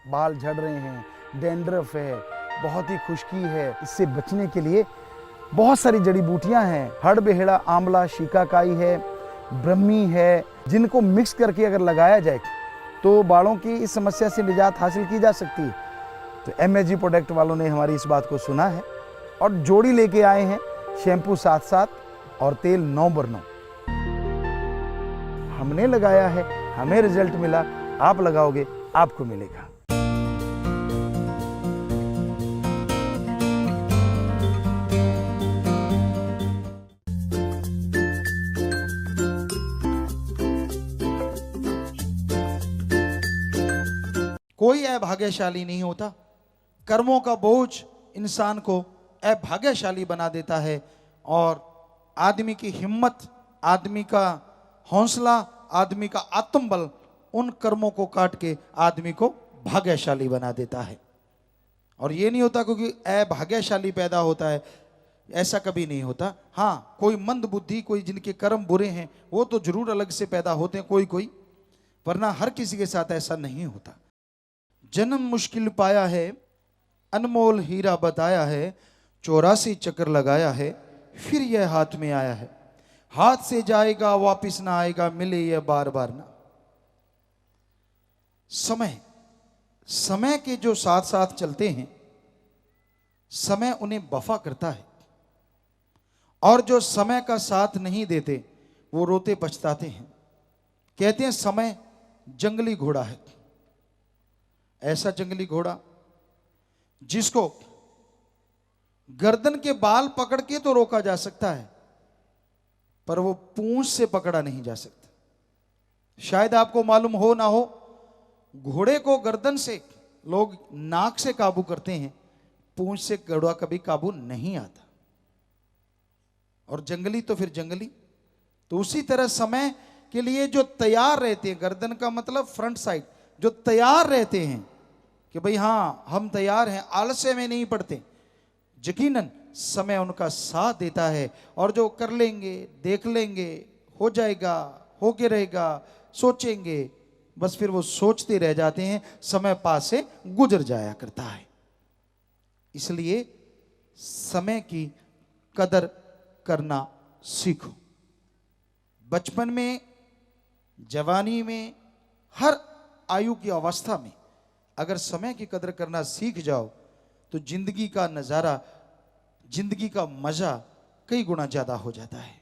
बाल झड़ रहे हैं, डैंड्रफ है, बहुत ही खुश्की है, इससे बचने के लिए बहुत सारी जड़ी बूटियां हैं। हड़बेहड़ा, आंवला, शिकाकाई है, ब्रह्मी है, जिनको मिक्स करके अगर लगाया जाए तो बालों की इस समस्या से निजात हासिल की जा सकती है। तो MSG प्रोडक्ट वालों ने हमारी इस बात को सुना है और जोड़ी लेके आए हैं, शैम्पू 7-7 और तेल 9/9। हमने लगाया है, हमें रिजल्ट मिला, आप लगाओगे आपको मिलेगा। कोई अभाग्यशाली नहीं होता। कर्मों का बोझ इंसान को अभाग्यशाली बना देता है और आदमी की हिम्मत, आदमी का हौसला, आदमी का आत्मबल उन कर्मों को काट के आदमी को भाग्यशाली बना देता है। और ये नहीं होता क्योंकि अभाग्यशाली पैदा होता है, ऐसा कभी नहीं होता। हाँ, कोई मंद बुद्धि, कोई जिनके कर्म बुरे हैं वो तो जरूर अलग से पैदा होते हैं कोई, वरना हर किसी के साथ ऐसा नहीं होता। जन्म मुश्किल पाया है, अनमोल हीरा बताया है, 84 चक्कर लगाया है, फिर यह हाथ में आया है। हाथ से जाएगा वापिस ना आएगा, मिले यह बार बार ना। समय के जो साथ साथ चलते हैं, समय उन्हें वफा करता है, और जो समय का साथ नहीं देते वो रोते पछताते हैं। कहते हैं समय जंगली घोड़ा है। ऐसा जंगली घोड़ा जिसको गर्दन के बाल पकड़ के तो रोका जा सकता है, पर वो पूंछ से पकड़ा नहीं जा सकता। शायद आपको मालूम हो ना हो, घोड़े को गर्दन से लोग नाक से काबू करते हैं, पूंछ से घोड़ा कभी काबू नहीं आता। और जंगली तो फिर जंगली। तो उसी तरह समय के लिए जो तैयार रहते हैं, गर्दन का मतलब फ्रंट साइड, जो तैयार रहते हैं कि भाई हाँ हम तैयार हैं, आलस्य में नहीं पड़ते, यकीनन समय उनका साथ देता है। और जो कर लेंगे, देख लेंगे, हो जाएगा, होके रहेगा, सोचेंगे, बस फिर वो सोचते रह जाते हैं, समय पास से गुजर जाया करता है। इसलिए समय की कदर करना सीखो। बचपन में, जवानी में, हर आयु की अवस्था में अगर समय की कदर करना सीख जाओ तो जिंदगी का नजारा, जिंदगी का मजा कई गुना ज्यादा हो जाता है।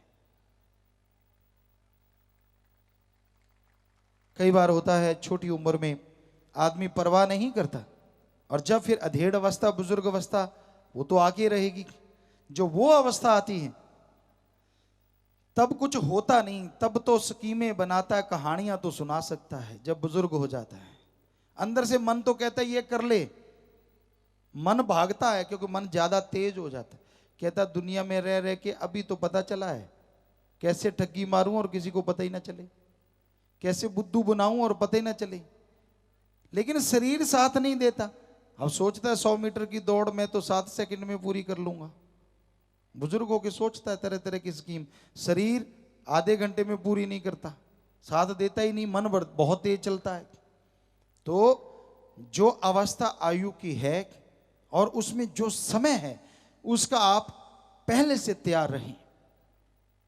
कई बार होता है छोटी उम्र में आदमी परवाह नहीं करता, और जब फिर अधेड़ अवस्था, बुजुर्ग अवस्था, वो तो आके रहेगी। जो वो अवस्था आती है तब कुछ होता नहीं, तब तो स्कीमें बनाता है, कहानियां तो सुना सकता है। जब बुजुर्ग हो जाता है अंदर से मन तो कहता है ये कर ले, मन भागता है क्योंकि मन ज्यादा तेज हो जाता है। कहता दुनिया में रह रह के अभी तो पता चला है कैसे ठगी मारूं और किसी को पता ही ना चले, कैसे बुद्धू बनाऊं और पता ही ना चले। लेकिन शरीर साथ नहीं देता। अब सोचता है 100 मीटर की दौड़ मैं तो 7 सेकंड में पूरी कर लूंगा। बुजुर्ग होके सोचता है तरह तरह की स्कीम, शरीर आधे घंटे में पूरी नहीं करता, साथ देता ही नहीं, मन बहुत तेज चलता है। तो जो अवस्था आयु की है और उसमें जो समय है उसका आप पहले से तैयार रहें।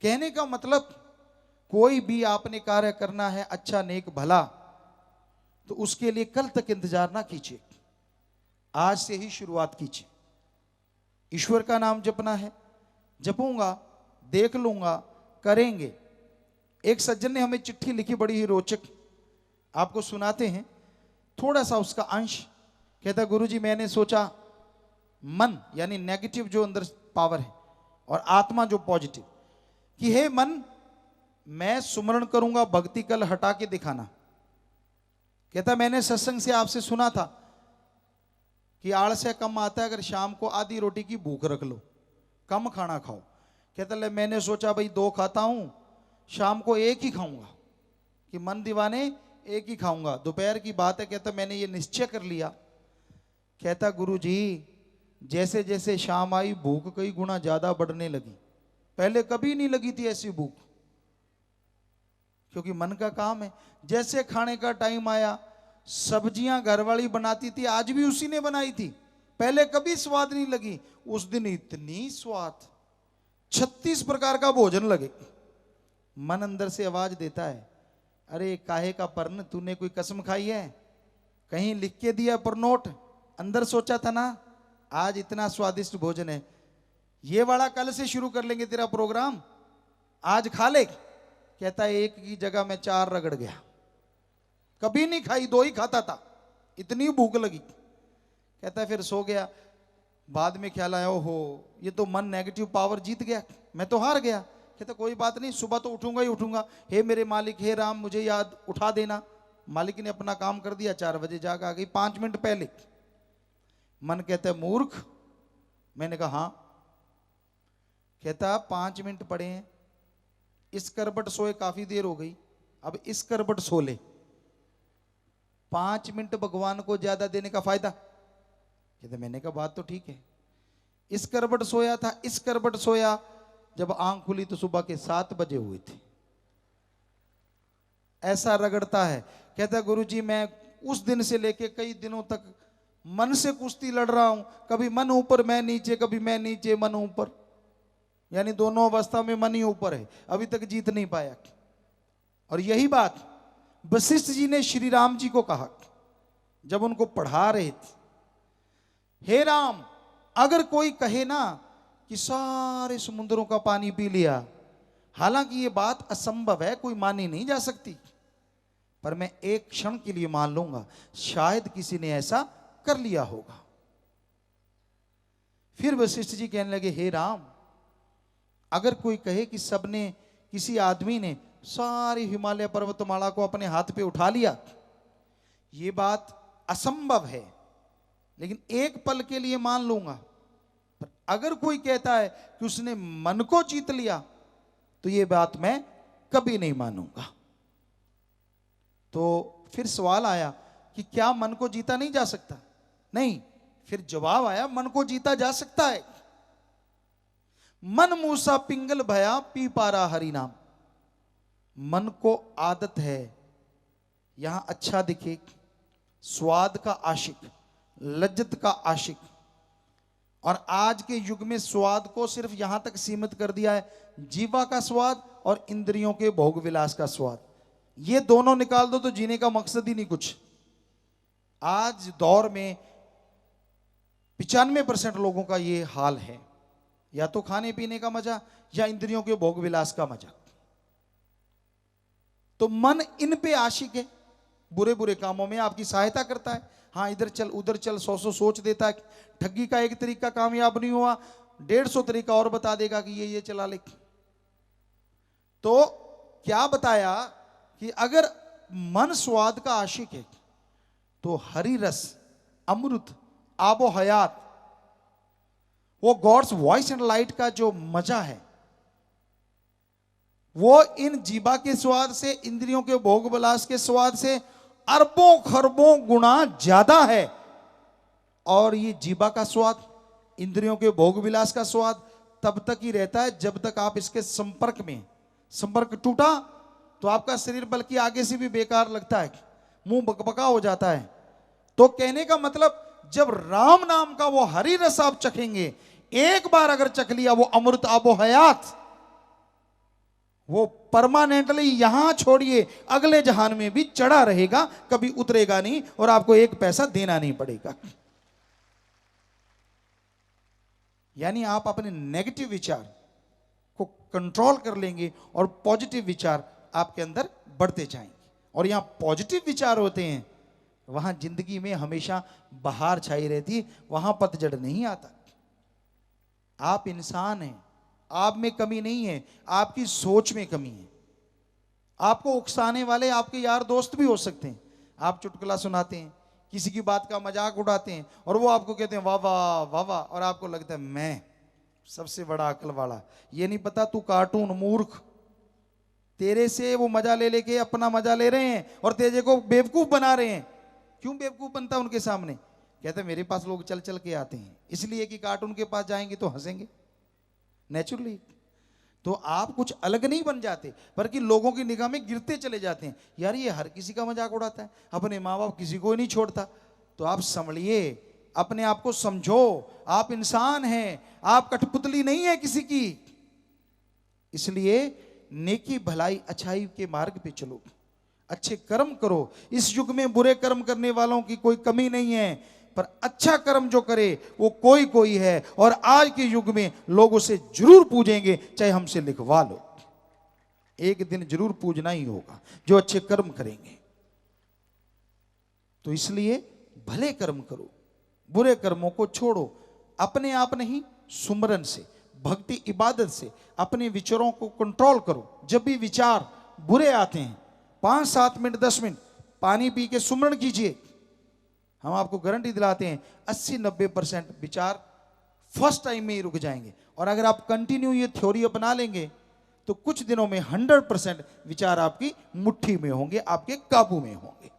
कहने का मतलब, कोई भी आपने कार्य करना है अच्छा, नेक, भला, तो उसके लिए कल तक इंतजार ना कीजिए, आज से ही शुरुआत कीजिए। ईश्वर का नाम जपना है, जपूंगा, देख लूंगा, करेंगे। एक सज्जन ने हमें चिट्ठी लिखी, बड़ी ही रोचक, आपको सुनाते हैं थोड़ा सा उसका अंश। कहता गुरुजी मैंने सोचा, मन यानी नेगेटिव जो अंदर पावर है और आत्मा जो पॉजिटिव, कि हे मन मैं सुमरण करूंगा, भक्ति कल हटा के दिखाना। कहता मैंने सत्संग से आपसे सुना था कि आलस्य कम आता है अगर शाम को आधी रोटी की भूख रख लो, कम खाना खाओ। कहता ले मैंने सोचा भाई 2 खाता हूं, शाम को 1 ही खाऊंगा, कि मन दीवाने 1 ही खाऊंगा, दोपहर की बात है। कहता मैंने ये निश्चय कर लिया। कहता गुरु जी जैसे जैसे शाम आई भूख कई गुना ज्यादा बढ़ने लगी, पहले कभी नहीं लगी थी ऐसी भूख, क्योंकि मन का काम है। जैसे खाने का टाइम आया सब्जियां घरवाली बनाती थी, आज भी उसी ने बनाई थी, पहले कभी स्वाद नहीं लगी, उस दिन इतनी स्वाद, 36 प्रकार का भोजन लगे। मन अंदर से आवाज देता है, अरे काहे का पर्ण, तूने कोई कसम खाई है, कहीं लिख के दिया पर नोट, अंदर सोचा था ना आज इतना स्वादिष्ट भोजन है, ये वाला कल से शुरू कर लेंगे तेरा प्रोग्राम, आज खा ले। कहता है एक की जगह मैं 4 रगड़ गया, कभी नहीं खाई, 2 ही खाता था, इतनी भूख लगी। कहता है फिर सो गया, बाद में ख्याल आया, ओहो ये तो मन नेगेटिव पावर जीत गया, मैं तो हार गया। कहता कोई बात नहीं, सुबह तो उठूंगा ही उठूंगा, हे मेरे मालिक, हे राम मुझे याद उठा देना। मालिक ने अपना काम कर दिया, 4 बजे जाग आ गई, 5 मिनट पहले। मन कहता है मूर्ख, मैंने कहा हाँ। कहता 5 मिनट पड़े हैं, इस करबट सोए काफी देर हो गई, अब इस करबट सो ले, 5 मिनट भगवान को ज्यादा देने का फायदा। कहते मैंने कहा बात तो ठीक है, इस करबट सोया था, इस करबट सोया, जब आंख खुली तो सुबह के 7 बजे हुए थे। ऐसा रगड़ता है। कहता गुरुजी मैं उस दिन से लेके कई दिनों तक मन से कुश्ती लड़ रहा हूं, कभी मन ऊपर मैं नीचे, कभी मैं नीचे मन ऊपर, यानी दोनों अवस्था में मन ही ऊपर है, अभी तक जीत नहीं पाया। और यही बात वशिष्ठ जी ने श्री राम जी को कहा जब उनको पढ़ा रहे थे, हे राम अगर कोई कहे ना कि सारे समुद्रों का पानी पी लिया, हालांकि ये बात असंभव है, कोई मानी नहीं जा सकती, पर मैं एक क्षण के लिए मान लूंगा, शायद किसी ने ऐसा कर लिया होगा। फिर वशिष्ठ जी कहने लगे, हे राम अगर कोई कहे कि सबने, किसी आदमी ने सारी हिमालय पर्वतमाला को अपने हाथ पे उठा लिया, ये बात असंभव है, लेकिन एक पल के लिए मान लूंगा। पर अगर कोई कहता है कि उसने मन को जीत लिया, तो ये बात मैं कभी नहीं मानूंगा। तो फिर सवाल आया कि क्या मन को जीता नहीं जा सकता? नहीं, फिर जवाब आया मन को जीता जा सकता है। मन मूसा पिंगल भया पी पारा हरि नाम। मन को आदत है यहां अच्छा दिखे, स्वाद का आशिक, लज्जत का आशिक, और आज के युग में स्वाद को सिर्फ यहां तक सीमित कर दिया है, जीवा का स्वाद और इंद्रियों के भोग विलास का स्वाद, ये दोनों निकाल दो तो जीने का मकसद ही नहीं कुछ। आज दौर में 95% लोगों का ये हाल है, या तो खाने पीने का मजा या इंद्रियों के भोग विलास का मजा। तो मन इन पे आशिक है, बुरे बुरे कामों में आपकी सहायता करता है, हाँ इधर चल उधर चल, 100 सोच देता है, ठगी का एक तरीका कामयाब नहीं हुआ, 150 तरीका और बता देगा कि ये चला ले। तो क्या बताया कि अगर मन स्वाद का आशिक है तो हरि रस, अमृत, आबो हयात, वो गॉड्स वॉइस एंड लाइट का जो मजा है, वो इन जीवा के स्वाद से, इंद्रियों के भोग विलास के स्वाद से अरबों खरबों गुना ज्यादा है। और ये जीवा का स्वाद, इंद्रियों के भोग विलास का स्वाद तब तक ही रहता है जब तक आप इसके संपर्क में, संपर्क टूटा तो आपका शरीर बल्कि आगे से भी बेकार लगता है, मुंह बकबका हो जाता है। तो कहने का मतलब जब राम नाम का वो हरि रस आप चखेंगे, एक बार अगर चख लिया, वो अमृत आबो हयात, वो परमानेंटली यहां छोड़िए अगले जहान में भी चढ़ा रहेगा, कभी उतरेगा नहीं और आपको एक पैसा देना नहीं पड़ेगा। यानी आप अपने नेगेटिव विचार को कंट्रोल कर लेंगे और पॉजिटिव विचार आपके अंदर बढ़ते जाएंगे, और यहां पॉजिटिव विचार होते हैं वहां जिंदगी में हमेशा बहार छाई रहती, वहां पतझड़ नहीं आता। आप इंसान हैं, आप में कमी नहीं है, आपकी सोच में कमी है। आपको उकसाने वाले आपके यार दोस्त भी हो सकते हैं, आप चुटकुला सुनाते हैं, किसी की बात का मजाक उड़ाते हैं और वो आपको कहते हैं वाह वाह वाह वाह, और आपको लगता है मैं सबसे बड़ा अकल वाला। ये नहीं पता तू कार्टून मूर्ख, तेरे से वो मजा ले लेके अपना मजा ले रहे हैं और तेरे को बेवकूफ बना रहे हैं। क्यों बेवकूफ बनता है उनके सामने? कहते मेरे पास लोग चल चल के आते हैं इसलिए कि कार्टून के पास जाएंगे तो हंसेंगे, नेचुरली। तो आप कुछ अलग नहीं बन जाते, बल्कि लोगों की निगाह में गिरते चले जाते हैं। यार ये हर किसी का मजाक उड़ाता है, अपने माँ बाप किसी को ही नहीं छोड़ता। तो आप संभलिए, अपने आप को समझो, आप इंसान हैं, आप कठपुतली नहीं है किसी की। इसलिए नेकी भलाई अच्छाई के मार्ग पे चलो, अच्छे कर्म करो। इस युग में बुरे कर्म करने वालों की कोई कमी नहीं है, पर अच्छा कर्म जो करे वो कोई कोई है। और आज के युग में लोग उसे जरूर पूजेंगे, चाहे हमसे लिखवा लो, एक दिन जरूर पूजना ही होगा जो अच्छे कर्म करेंगे। तो इसलिए भले कर्म करो, बुरे कर्मों को छोड़ो। अपने आप नहीं, सुमरन से, भक्ति इबादत से अपने विचारों को कंट्रोल करो। जब भी विचार बुरे आते हैं, 5-7 मिनट 10 मिनट पानी पी के सुमरण कीजिए। हम आपको गारंटी दिलाते हैं 80-90% विचार फर्स्ट टाइम में ही रुक जाएंगे। और अगर आप कंटिन्यू ये थ्योरी अपना लेंगे तो कुछ दिनों में 100% विचार आपकी मुट्ठी में होंगे, आपके काबू में होंगे।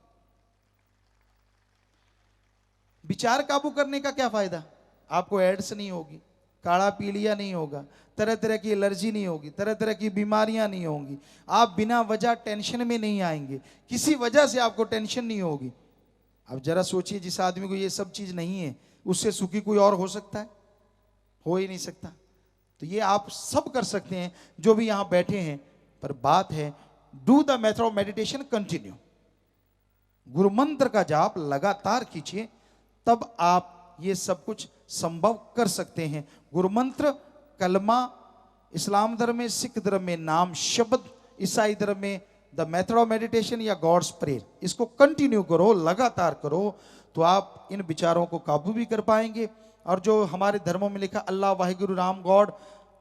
विचार काबू करने का क्या फायदा? आपको एड्स नहीं होगी, काढ़ा पी लिया नहीं होगा, तरह तरह की एलर्जी नहीं होगी, तरह तरह की बीमारियां नहीं होंगी, आप बिना वजह टेंशन में नहीं आएंगे, किसी वजह से आपको टेंशन नहीं होगी। अब जरा सोचिए, जिस आदमी को ये सब चीज नहीं है उससे सुखी कोई और हो सकता है? हो ही नहीं सकता। तो ये आप सब कर सकते हैं जो भी यहां बैठे हैं, पर बात है do the method of meditation continue. गुरु मंत्र का जाप लगातार कीजिए, तब आप ये सब कुछ संभव कर सकते हैं। गुरु मंत्र, कलमा, इस्लाम धर्म में, सिख धर्म में नाम शब्द, ईसाई धर्म में द मेथड ऑफ मेडिटेशन या गॉड्स प्रेयर, इसको कंटिन्यू करो, लगातार करो, तो आप इन विचारों को काबू भी कर पाएंगे। और जो हमारे धर्मों में लिखा अल्लाह वाहिगुरु राम गॉड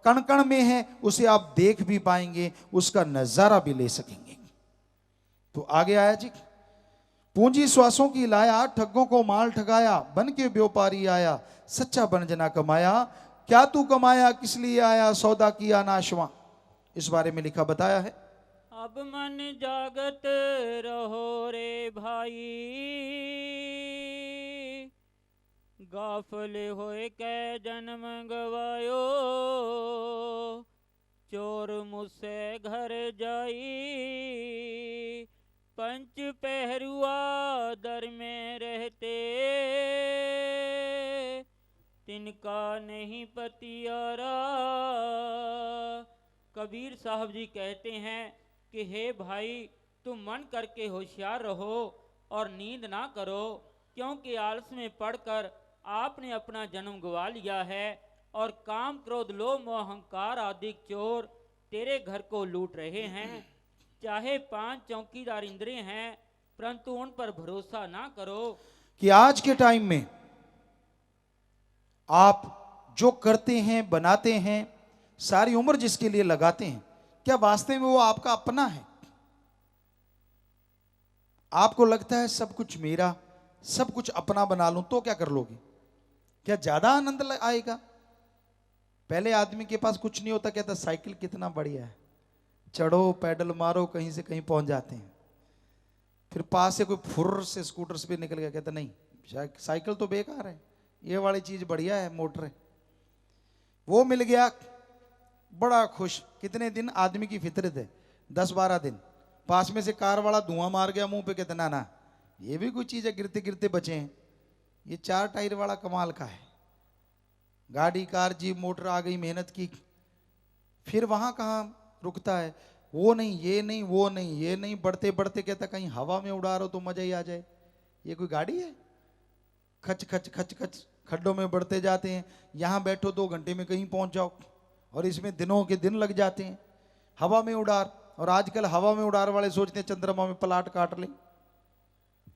कण कण में है, उसे आप देख भी पाएंगे, उसका नजारा भी ले सकेंगे। तो आगे आया जी, पूंजी श्वासों की लाया, ठगों को माल ठगाया, बन के व्यापारी आया, सच्चा बन जना कमाया, क्या तू कमाया किस लिए आया, सौदा किया नाशवा। इस बारे में लिखा बताया है। अब मन जागत रहो रे भाई, गाफल होए कै जन्म गवायो, चोर मुझसे घर जाई, पंच पहरुआ दर में रहते, तिनका नहीं पतियारा। कबीर साहब जी कहते हैं कि हे भाई, तुम मन करके होशियार रहो और नींद ना करो, क्योंकि आलस में पड़कर आपने अपना जन्म गवा लिया है और काम क्रोध लोभ मोह अहंकार आदि चोर तेरे घर को लूट रहे हैं। चाहे 5 चौकीदार इंद्रिय हैं, परंतु उन पर भरोसा ना करो। कि आज के टाइम में आप जो करते हैं, बनाते हैं, सारी उम्र जिसके लिए लगाते हैं, क्या वास्तव में वो आपका अपना है? आपको लगता है सब कुछ मेरा, सब कुछ अपना बना लूं तो क्या कर लोगे? क्या ज्यादा आनंद आएगा? पहले आदमी के पास कुछ नहीं होता, कहता साइकिल कितना बढ़िया है, चढ़ो पैडल मारो कहीं से कहीं पहुंच जाते हैं। फिर पास से कोई फुर्र से स्कूटर से भी निकल गया, कहता नहीं साइकिल तो बेकार है, ये वाली चीज बढ़िया है, मोटर है। वो मिल गया, बड़ा खुश। कितने दिन आदमी की फितरत है, 10-12 दिन। पास में से कार वाला धुआं मार गया मुंह पे, कहते ना ना ये भी कोई चीज है, गिरते गिरते बचे हैं, ये 4 टायर वाला कमाल का है। गाड़ी कार जीप मोटर आ गई, मेहनत की। फिर वहां कहां रुकता है, वो नहीं ये नहीं वो नहीं ये नहीं, बढ़ते बढ़ते कहता कहीं हवा में उड़ा रहो तो मजा ही आ जाए। ये कोई गाड़ी है? खच खच खच खच खड्डों में बढ़ते जाते हैं। यहां बैठो 2 घंटे में कहीं पहुंच जाओ, और इसमें दिनों के दिन लग जाते हैं। हवा में उड़ार, और आजकल हवा में उड़ार वाले सोचते हैं चंद्रमा में प्लाट काट लें,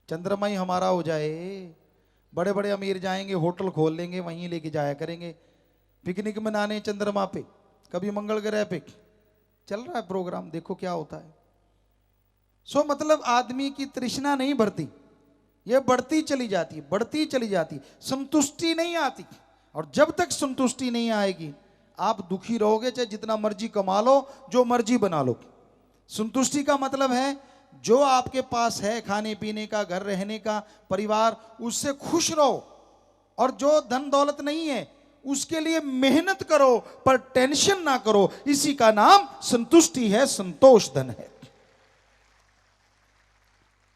चंद्रमा ही हमारा हो जाए। बड़े बड़े अमीर जाएंगे, होटल खोल लेंगे, वहीं लेके जाया करेंगे पिकनिक मनाने चंद्रमा पे, कभी मंगल ग्रह पे चल रहा है प्रोग्राम, देखो क्या होता है। सो मतलब आदमी की तृष्णा नहीं बढ़ती, ये बढ़ती चली जाती, बढ़ती चली जाती, संतुष्टि नहीं आती। और जब तक संतुष्टि नहीं आएगी आप दुखी रहोगे, चाहे जितना मर्जी कमा लो, जो मर्जी बना लो। संतुष्टि का मतलब है जो आपके पास है, खाने पीने का, घर रहने का, परिवार, उससे खुश रहो। और जो धन दौलत नहीं है उसके लिए मेहनत करो पर टेंशन ना करो। इसी का नाम संतुष्टि है, संतोष धन है।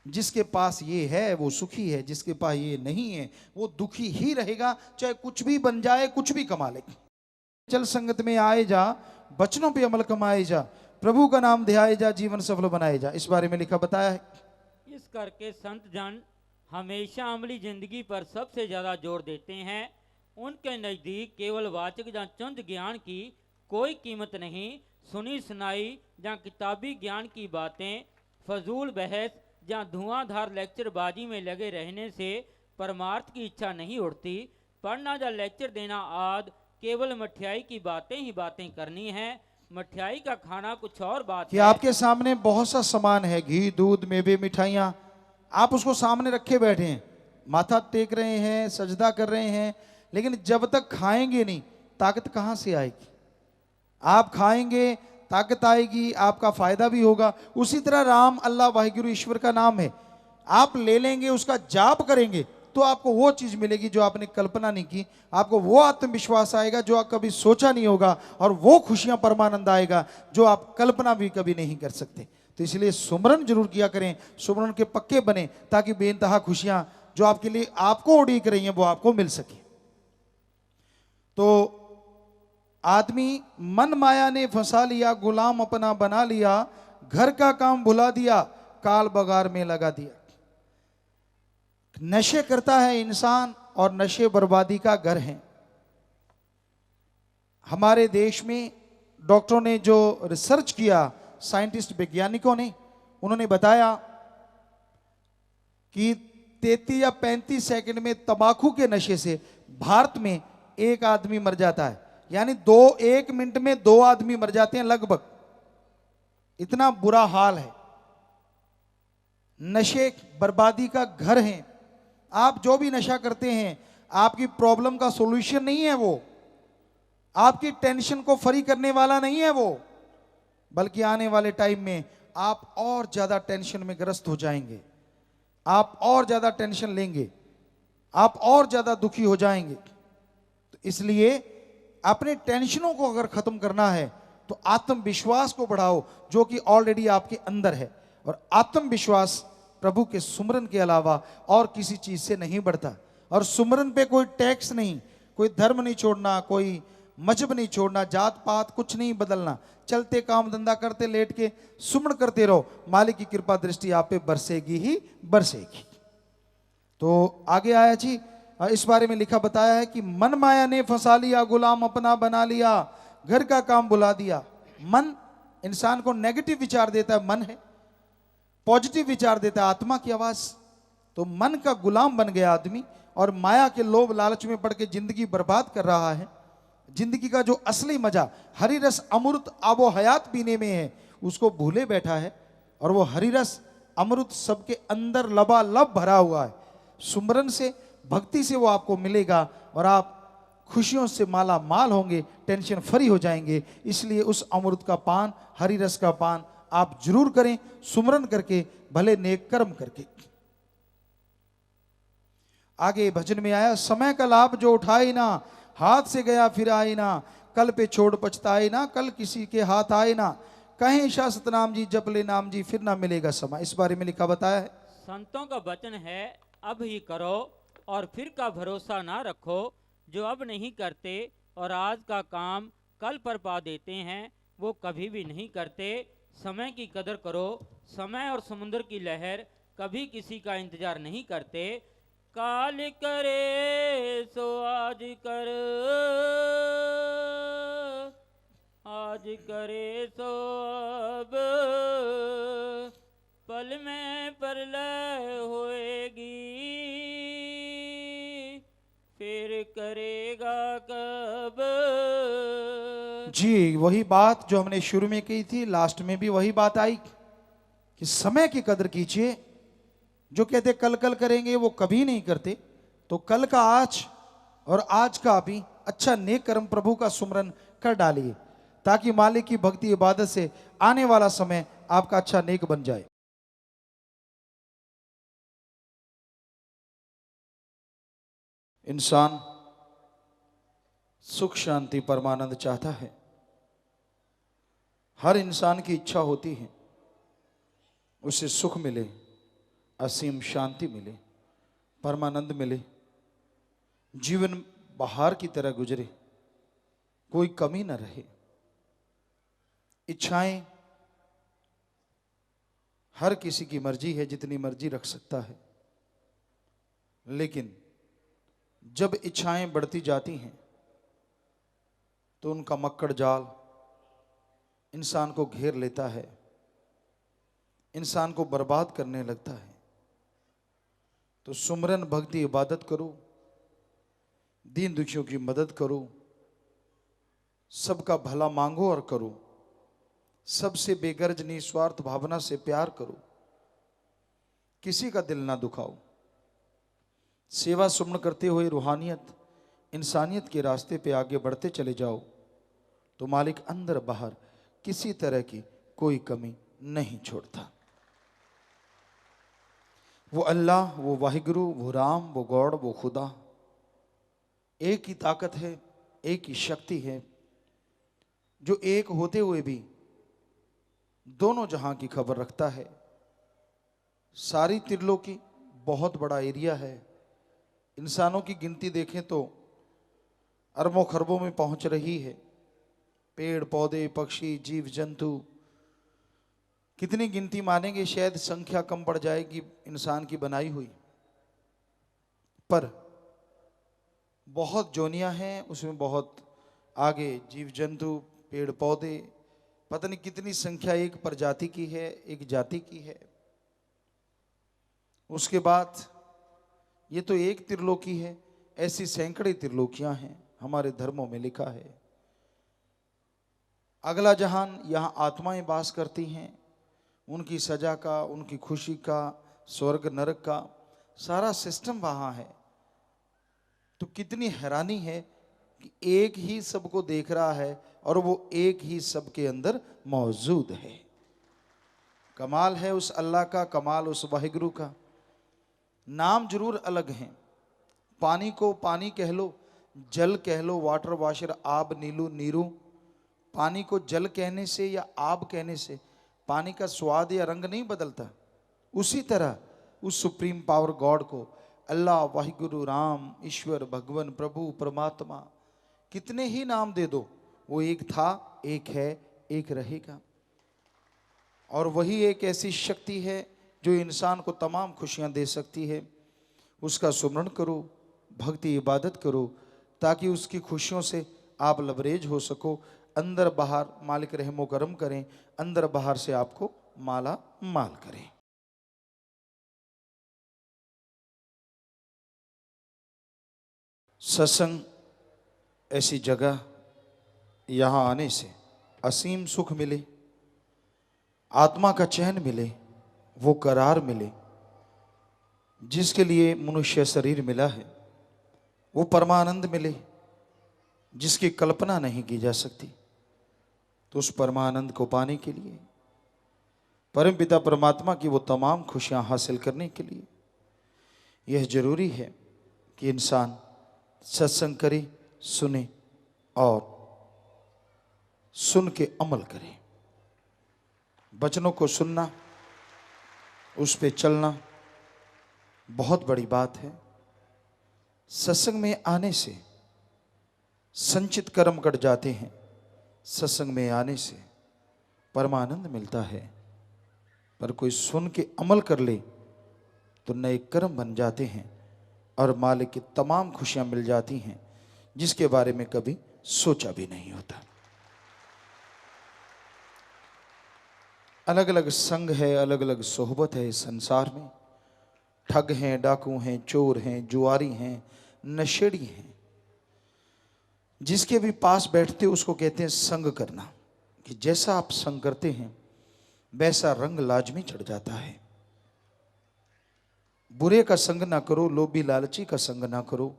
जिसके पास ये है वो सुखी है, जिसके पास ये नहीं है वो दुखी ही रहेगा, चाहे कुछ भी बन जाए, कुछ भी कमा ले। चल संगत में आए जा, बचनों पे अमल कमाए जा, प्रभु का नाम ध्याए जा, जीवन सफल बनाए जा। इस बारे में लिखा बताया है। इस करके संत जन हमेशा अमली जिंदगी पर सबसे ज्यादा जोर देते हैं। उनके नज़दीक केवल वाचक या चंद ज्ञान की कोई कीमत नहीं। सुनी सुनाई या किताबी ज्ञान की बातें, फजूल बहस या धुआंधार लेक्चरबाजी में लगे रहने से परमार्थ की इच्छा नहीं उठती। पढ़ना या लेक्चर देना आदि केवल मठियाई की बातें ही बातें करनी है। मठियाई का खाना कुछ और बात कि है। आपके सामने बहुत सा सामान है, घी, दूध, मेवे, मिठाइयाँ, आप उसको सामने रखे बैठे हैं, माथा टेक रहे हैं, सजदा कर रहे हैं, लेकिन जब तक खाएंगे नहीं ताकत कहाँ से आएगी? आप खाएंगे ताकत आएगी, आपका फायदा भी होगा। उसी तरह राम, अल्लाह, वाहिगुरु, ईश्वर का नाम है, आप ले लेंगे, उसका जाप करेंगे तो आपको वो चीज मिलेगी जो आपने कल्पना नहीं की, आपको वो आत्मविश्वास आएगा जो आप कभी सोचा नहीं होगा, और वो खुशियां, परमानंद आएगा जो आप कल्पना भी कभी नहीं कर सकते। तो इसलिए सुमरन जरूर किया करें, सुमरन के पक्के बने, ताकि बेइंतहा खुशियां जो आपके लिए आपको उड़ीक रही हैं वो आपको मिल सके। तो आदमी मन माया ने फंसा लिया, गुलाम अपना बना लिया, घर का काम भुला दिया, काल बगार में लगा दिया। नशे करता है इंसान और नशे बर्बादी का घर है। हमारे देश में डॉक्टरों ने जो रिसर्च किया, साइंटिस्ट, वैज्ञानिकों ने, उन्होंने बताया कि 33 या 35 सेकंड में तंबाकू के नशे से भारत में एक आदमी मर जाता है। यानी 1 मिनट में 2 आदमी मर जाते हैं लगभग। इतना बुरा हाल है। नशे बर्बादी का घर है। आप जो भी नशा करते हैं, आपकी प्रॉब्लम का सॉल्यूशन नहीं है वो, आपकी टेंशन को फ्री करने वाला नहीं है वो, बल्कि आने वाले टाइम में आप और ज्यादा टेंशन में ग्रस्त हो जाएंगे, आप और ज्यादा टेंशन लेंगे, आप और ज्यादा दुखी हो जाएंगे। तो इसलिए अपने टेंशनों को अगर खत्म करना है तो आत्मविश्वास को बढ़ाओ, जो कि ऑलरेडी आपके अंदर है। और आत्मविश्वास प्रभु के सुमरन के अलावा और किसी चीज से नहीं बढ़ता। और सुमरन पे कोई टैक्स नहीं, कोई धर्म नहीं छोड़ना, कोई मजहब नहीं छोड़ना, जात पात कुछ नहीं बदलना। चलते काम धंधा करते लेट के सुमन करते रहो, मालिक की कृपा दृष्टि आप पे बरसेगी ही बरसेगी। तो आगे आया जी, इस बारे में लिखा बताया है कि मन माया ने फंसा लिया, गुलाम अपना बना लिया, घर का काम बुला दिया। मन इंसान को नेगेटिव विचार देता है, मन है, पॉजिटिव विचार देता है, आत्मा की आवाज। तो मन का गुलाम बन गया आदमी और माया के लोभ लालच में पड़ के जिंदगी बर्बाद कर रहा है। जिंदगी का जो असली मजा हरि रस अमृत आबो हयात पीने में है, उसको भूले बैठा है। और वो हरि रस अमृत सबके अंदर लबालब भरा हुआ है। सुमरन से, भक्ति से वो आपको मिलेगा और आप खुशियों से माला माल होंगे, टेंशन फ्री हो जाएंगे। इसलिए उस अमृत का पान, हरि रस का पान आप जरूर करें, सुमरन करके, भले नेक कर्म करके। आगे भजन में आया, समय का लाभ जो उठाए ना, हाथ से गया फिर आए ना, कल पे छोड़ पछताए ना, कल किसी के हाथ आए ना, कहें शाह सतनाम जी, जप ले नाम जी, फिर ना मिलेगा समय। इस बारे में लिखा बताया है। संतों का वचन है, अब ही करो और फिर का भरोसा ना रखो। जो अब नहीं करते और आज का काम कल पर पा देते हैं, वो कभी भी नहीं करते। समय की कदर करो। समय और समुद्र की लहर कभी किसी का इंतजार नहीं करते। काल करे सो आज कर, आज करे सो अब, पल में प्रलय होएगी, फिर करेगा कब। जी, वही बात जो हमने शुरू में की थी, लास्ट में भी वही बात आई कि समय की कदर कीजिए। जो कहते कल कल करेंगे वो कभी नहीं करते। तो कल का आज और आज का अभी अच्छा नेक कर्म प्रभु का सुमरन कर डालिए, ताकि मालिक की भक्ति इबादत से आने वाला समय आपका अच्छा नेक बन जाए। इंसान सुख शांति परमानंद चाहता है। हर इंसान की इच्छा होती है उसे सुख मिले, असीम शांति मिले, परमानंद मिले, जीवन बहार की तरह गुजरे, कोई कमी न रहे। इच्छाएं हर किसी की मर्जी है, जितनी मर्जी रख सकता है, लेकिन जब इच्छाएं बढ़ती जाती हैं तो उनका मक्कड़ जाल इंसान को घेर लेता है, इंसान को बर्बाद करने लगता है। तो सुमरन भक्ति इबादत करो, दीन दुखियों की मदद करो, सबका भला मांगो और करो, सबसे बेगर्ज निस्वार्थ भावना से प्यार करो, किसी का दिल ना दुखाओ। सेवा सुमन करते हुए रूहानियत इंसानियत के रास्ते पे आगे बढ़ते चले जाओ तो मालिक अंदर बाहर किसी तरह की कोई कमी नहीं छोड़ता। वो अल्लाह, वो वाहिगुरु, वो राम, वो गॉड, वो खुदा एक ही ताकत है, एक ही शक्ति है, जो एक होते हुए भी दोनों जहां की खबर रखता है। सारी त्रिलोकी बहुत बड़ा एरिया है। इंसानों की गिनती देखें तो अरबों खरबों में पहुंच रही है। पेड़ पौधे, पक्षी, जीव जंतु, कितनी गिनती मानेंगे, शायद संख्या कम पड़ जाएगी इंसान की बनाई हुई। पर बहुत जोनियां हैं, उसमें बहुत आगे जीव जंतु, पेड़ पौधे, पता नहीं कितनी संख्या एक प्रजाति की है, एक जाति की है। उसके बाद ये तो एक त्रिलोकी है, ऐसी सैकड़े त्रिलोकियां हैं हमारे धर्मों में लिखा है। अगला जहान, यहाँ आत्माएं वास करती हैं, उनकी सजा का, उनकी खुशी का, स्वर्ग नरक का सारा सिस्टम वहां है। तो कितनी हैरानी है कि एक ही सबको देख रहा है और वो एक ही सबके अंदर मौजूद है। कमाल है उस अल्लाह का, कमाल उस वाहिगुरु का। नाम जरूर अलग हैं। पानी को पानी कह लो, जल कह लो, वाटर वाशर, आब, नीलू, नीरू। पानी को जल कहने से या आब कहने से पानी का स्वाद या रंग नहीं बदलता। उसी तरह उस सुप्रीम पावर गॉड को अल्लाह, वाहिगुरु, राम, ईश्वर, भगवान, प्रभु, परमात्मा, कितने ही नाम दे दो, वो एक था, एक है, एक रहेगा। और वही एक ऐसी शक्ति है जो इंसान को तमाम खुशियां दे सकती है। उसका सुमरण करो, भक्ति इबादत करो, ताकि उसकी खुशियों से आप लबरेज हो सको। अंदर बाहर मालिक रहमो करम करें, अंदर बाहर से आपको माला माल करें। सत्संग ऐसी जगह, यहाँ आने से असीम सुख मिले, आत्मा का चैन मिले, वो करार मिले जिसके लिए मनुष्य शरीर मिला है, वो परमानंद मिले जिसकी कल्पना नहीं की जा सकती। तो उस परमानंद को पाने के लिए, परमपिता परमात्मा की वो तमाम खुशियां हासिल करने के लिए यह जरूरी है कि इंसान सत्संग करे, सुने और सुन के अमल करे। वचनों को सुनना, उस पे चलना बहुत बड़ी बात है। सत्संग में आने से संचित कर्म कट जाते हैं। सत्संग में आने से परमानंद मिलता है। पर कोई सुन के अमल कर ले तो नए कर्म बन जाते हैं और मालिक की तमाम खुशियां मिल जाती हैं जिसके बारे में कभी सोचा भी नहीं होता। अलग अलग संग है, अलग अलग सोहबत है इस संसार में। ठग हैं, डाकू हैं, चोर हैं, जुआरी हैं, नशेड़ी हैं। जिसके भी पास बैठते उसको कहते हैं संग करना, कि जैसा आप संग करते हैं वैसा रंग लाजमी चढ़ जाता है। बुरे का संग ना करो, लोभी लालची का संग ना करो,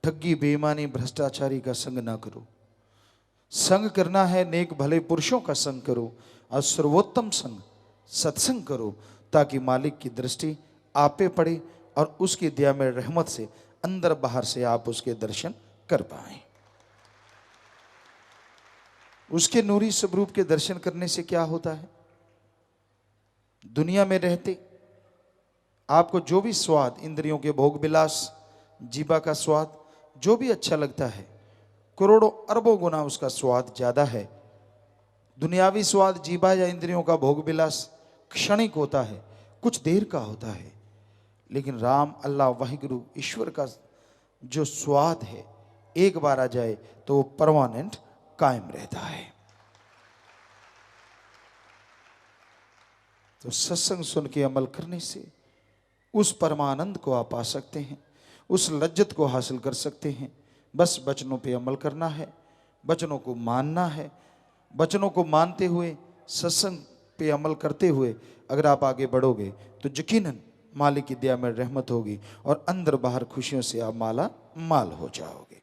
ठगी बेईमानी भ्रष्टाचारी का संग ना करो। संग करना है नेक भले पुरुषों का संग करो और सर्वोत्तम संग सत्संग करो, ताकि मालिक की दृष्टि आप पे पड़े और उसकी दया में रहमत से अंदर बाहर से आप उसके दर्शन कर पाएं। उसके नूरी स्वरूप के दर्शन करने से क्या होता है? दुनिया में रहते आपको जो भी स्वाद, इंद्रियों के भोग विलास, जीवा का स्वाद, जो भी अच्छा लगता है, करोड़ों अरबों गुना उसका स्वाद ज्यादा है। दुनियावी स्वाद, जीवा या इंद्रियों का भोग विलास क्षणिक होता है, कुछ देर का होता है। लेकिन राम, अल्लाह, वाहिगुरु, ईश्वर का जो स्वाद है, एक बार आ जाए तो वो परमानेंट कायम रहता है। तो सत्संग सुन के अमल करने से उस परमानंद को आप पा सकते हैं, उस लज्जत को हासिल कर सकते हैं। बस वचनों पे अमल करना है, वचनों को मानना है। वचनों को मानते हुए, सत्संग पे अमल करते हुए अगर आप आगे बढ़ोगे तो यकीनन मालिक की दया में रहमत होगी और अंदर बाहर खुशियों से आप माला माल हो जाओगे।